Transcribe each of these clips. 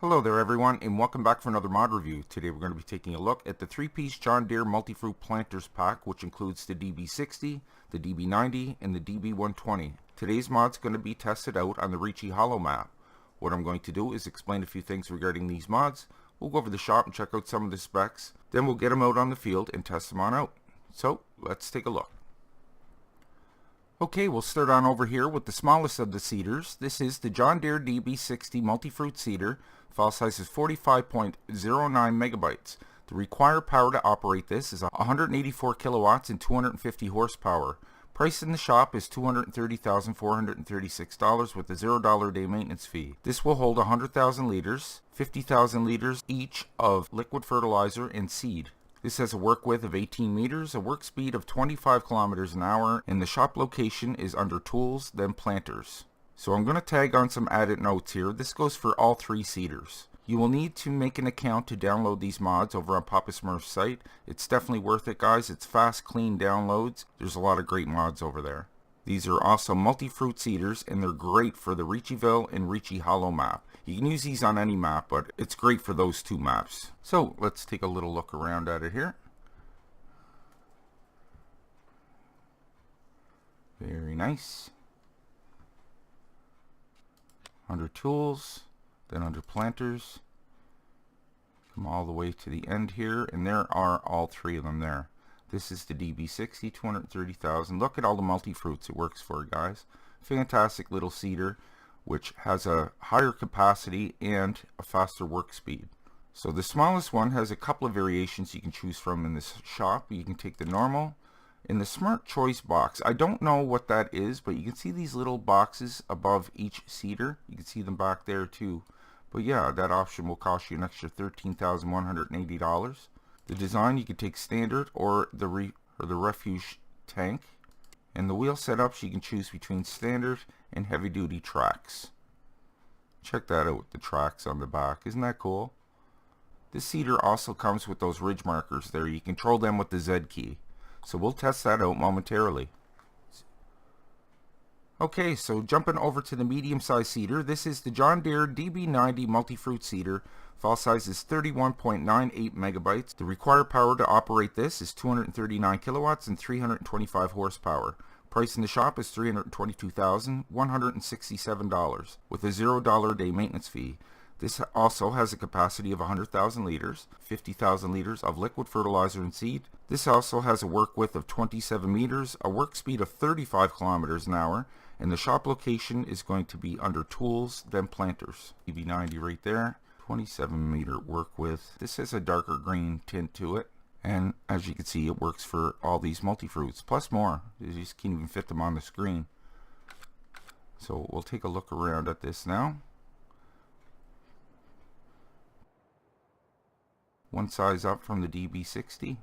Hello there everyone, and welcome back for another mod review. Today we're going to be taking a look at the 3-piece John Deere Multifruit Planters pack, which includes the DB60, the DB90, and the DB120. Today's mod's going to be tested out on the Ricci Hollow map. What I'm going to do is explain a few things regarding these mods. We'll go over the shop and check out some of the specs. Then we'll get them out on the field and test them on out. So let's take a look. Okay, we'll start on over here with the smallest of the seeders. This is the John Deere DB60 Multifruit Seeder. File size is 45.09 megabytes. The required power to operate this is 184 kilowatts and 250 horsepower. Price in the shop is $230,436 with a $0 day maintenance fee. This will hold 100,000 liters, 50,000 liters each of liquid fertilizer and seed. This has a work width of 18 meters, a work speed of 25 kilometers an hour, and the shop location is under Tools, then Planters. So I'm going to tag on some added notes here. This goes for all three seeders. You will need to make an account to download these mods over on Papa Smurf's site. It's definitely worth it, guys. It's fast, clean downloads. There's a lot of great mods over there. These are also multi-fruit seeders, and they're great for the Ricci-ville and Ricci Hollow map. You can use these on any map, but it's great for those two maps. So let's take a little look around at it here. Very nice. Under Tools, then under Planters. Come all the way to the end here, and there are all three of them there. This is the DB60, 230,000. Look at all the multi-fruits it works for, guys. Fantastic little seeder, which has a higher capacity and a faster work speed. So the smallest one has a couple of variations you can choose from in this shop. You can take the normal. In the Smart Choice box, I don't know what that is, but you can see these little boxes above each seeder. You can see them back there too. But yeah, that option will cost you an extra $13,180. The design, you can take standard or the refuge tank. And the wheel setups, you can choose between standard and heavy duty tracks. Check that out, the tracks on the back. Isn't that cool? This seeder also comes with those ridge markers there. You control them with the Z key. So we'll test that out momentarily. Okay, so jumping over to the medium-sized seeder. This is the John Deere DB90 Multifruit Seeder. File size is 31.98 megabytes. The required power to operate this is 239 kilowatts and 325 horsepower. Price in the shop is $322,167 with a $0 day maintenance fee. This also has a capacity of 100,000 liters, 50,000 liters of liquid fertilizer and seed. This also has a work width of 27 meters, a work speed of 35 kilometers an hour, and the shop location is going to be under Tools, then Planters. DB90 right there, 27 meter work width. This has a darker green tint to it, and as you can see, it works for all these multi-fruits, plus more. You just can't even fit them on the screen. So we'll take a look around at this now. One size up from the DB60.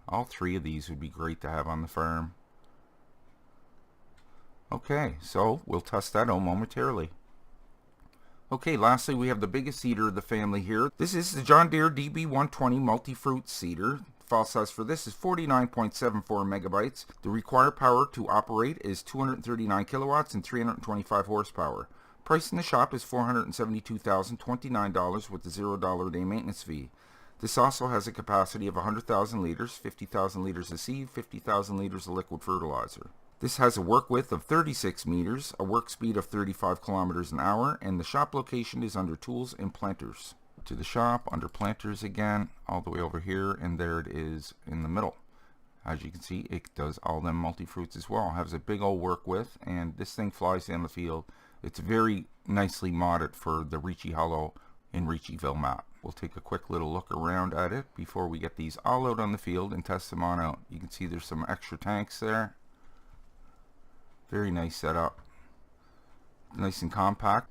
All three of these would be great to have on the farm. Okay, so we'll test that out momentarily. Okay, lastly we have the biggest seeder of the family here. This is the John Deere DB120 Multifruit Seeder. File size for this is 49.74 megabytes. The required power to operate is 239 kilowatts and 325 horsepower. Price in the shop is $472,029 with a $0 day maintenance fee. This also has a capacity of 100,000 liters, 50,000 liters of seed, 50,000 liters of liquid fertilizer. This has a work width of 36 meters, a work speed of 35 kilometers an hour, and the shop location is under Tools and Planters. To the shop, under Planters again, all the way over here, and there it is in the middle. As you can see, it does all them multi-fruits as well. It has a big old work width, and this thing flies down the field. It's very nicely modded for the Ricci Hollow and Ricci-ville map. We'll take a quick little look around at it before we get these all out on the field and test them on out. You can see there's some extra tanks there. Very nice setup. Nice and compact.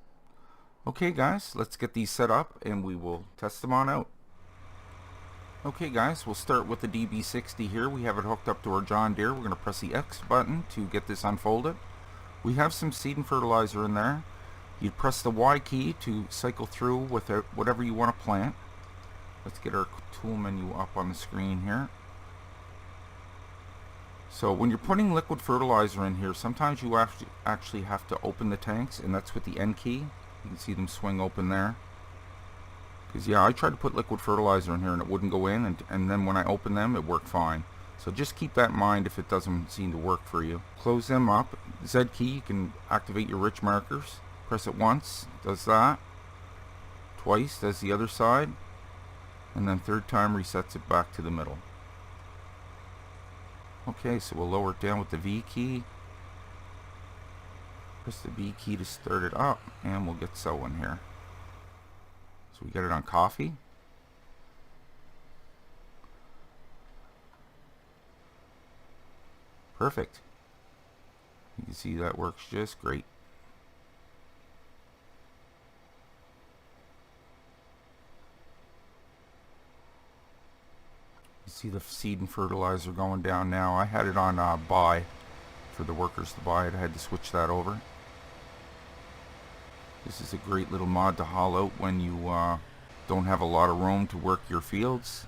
Okay guys, let's get these set up and we will test them on out. Okay guys, we'll start with the DB60 here. We have it hooked up to our John Deere. We're going to press the X button to get this unfolded. We have some seed and fertilizer in there. You press the Y key to cycle through with whatever you want to plant. Let's get our tool menu up on the screen here. So when you're putting liquid fertilizer in here, sometimes you actually have to open the tanks, and that's with the N key. You can see them swing open there. Because yeah, I tried to put liquid fertilizer in here and it wouldn't go in, and then when I opened them it worked fine. So just keep that in mind if it doesn't seem to work for you. Close them up. Z key, you can activate your rich markers. Press it once, does that. Twice, does the other side. And then third time resets it back to the middle. Okay, so we'll lower it down with the V key. Press the B key to start it up, and we'll get sowing here. So we got it on coffee. Perfect. You can see that works just great. You see the seed and fertilizer going down now. I had it on buy for the workers to buy it. I had to switch that over. This is a great little mod to haul out when you don't have a lot of room to work your fields.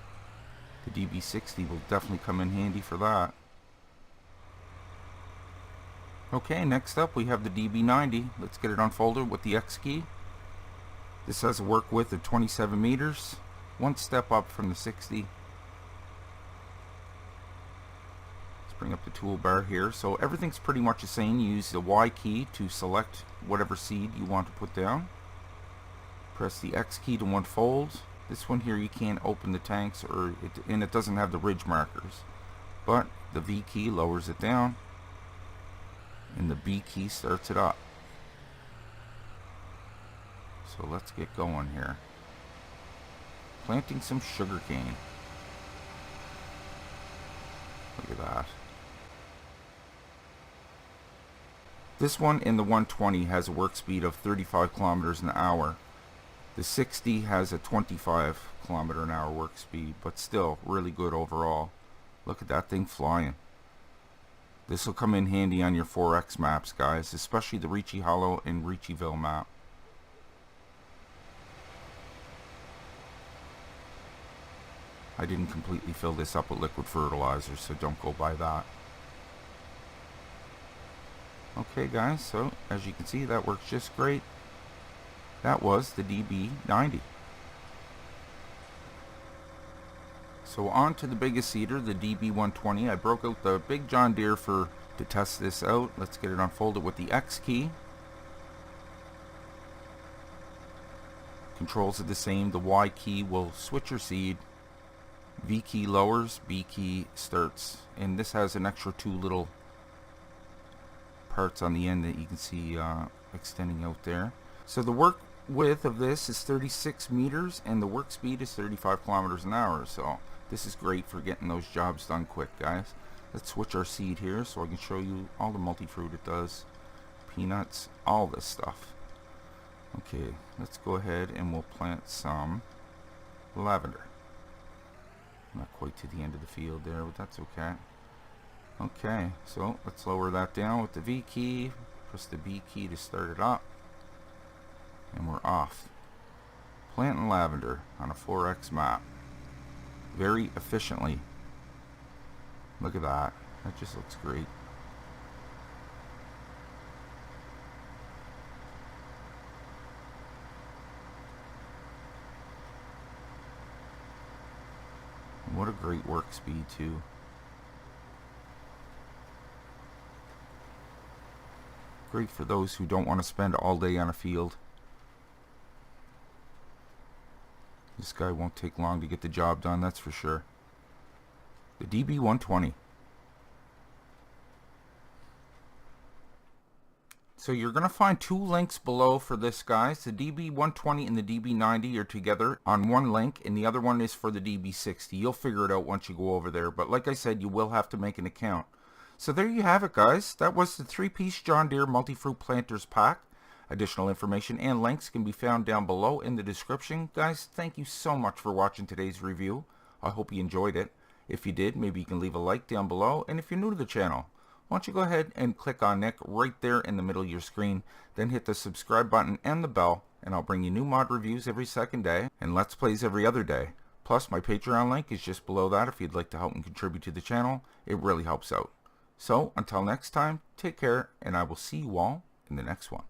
The DB60 will definitely come in handy for that. Okay, next up we have the DB90. Let's get it unfolded with the X key. This has a work width of 27 meters, one step up from the 60. Let's bring up the toolbar here. So everything's pretty much the same. You use the Y key to select whatever seed you want to put down. Press the X key to unfold. This one here you can't open the tanks, and it doesn't have the ridge markers. But the V key lowers it down, and the B key starts it up. So let's get going here. Planting some sugar cane. Look at that. This one in the 120 has a work speed of 35 kilometers an hour. The 60 has a 25 kilometer an hour work speed, but still really good overall. Look at that thing flying. This will come in handy on your 4X maps, guys, especially the Ricci Hollow and Riccieville map. I didn't completely fill this up with liquid fertilizer, so don't go by that. Okay guys, so as you can see, that works just great. That was the DB90. So on to the biggest seeder, the DB120. I broke out the big John Deere to test this out. Let's get it unfolded with the X key. Controls are the same. The Y key will switch your seed. V key lowers, B key starts. And this has an extra two little parts on the end that you can see extending out there. So the work width of this is 36 meters and the work speed is 35 kilometers an hour. So this is great for getting those jobs done quick, guys. Let's switch our seed here so I can show you all the multi-fruit it does. Peanuts, all this stuff. Okay, let's go ahead and we'll plant some lavender. Not quite to the end of the field there, but that's okay. Okay, so let's lower that down with the V key. Press the B key to start it up. And we're off. Planting lavender on a 4X map. Very efficiently. Look at that. That just looks great. And what a great work speed too. Great for those who don't want to spend all day on a field. This guy won't take long to get the job done, that's for sure. The DB120. So you're going to find two links below for this, guys. The DB120 and the DB90 are together on one link, and the other one is for the DB60. You'll figure it out once you go over there, but like I said, you will have to make an account. So there you have it, guys. That was the 3-piece John Deere Multifruit Planters Pack. Additional information and links can be found down below in the description. Guys, thank you so much for watching today's review. I hope you enjoyed it. If you did, maybe you can leave a like down below. And if you're new to the channel, why don't you go ahead and click on Nick right there in the middle of your screen. Then hit the subscribe button and the bell, and I'll bring you new mod reviews every second day and Let's Plays every other day. Plus, my Patreon link is just below that if you'd like to help and contribute to the channel. It really helps out. So, until next time, take care, and I will see you all in the next one.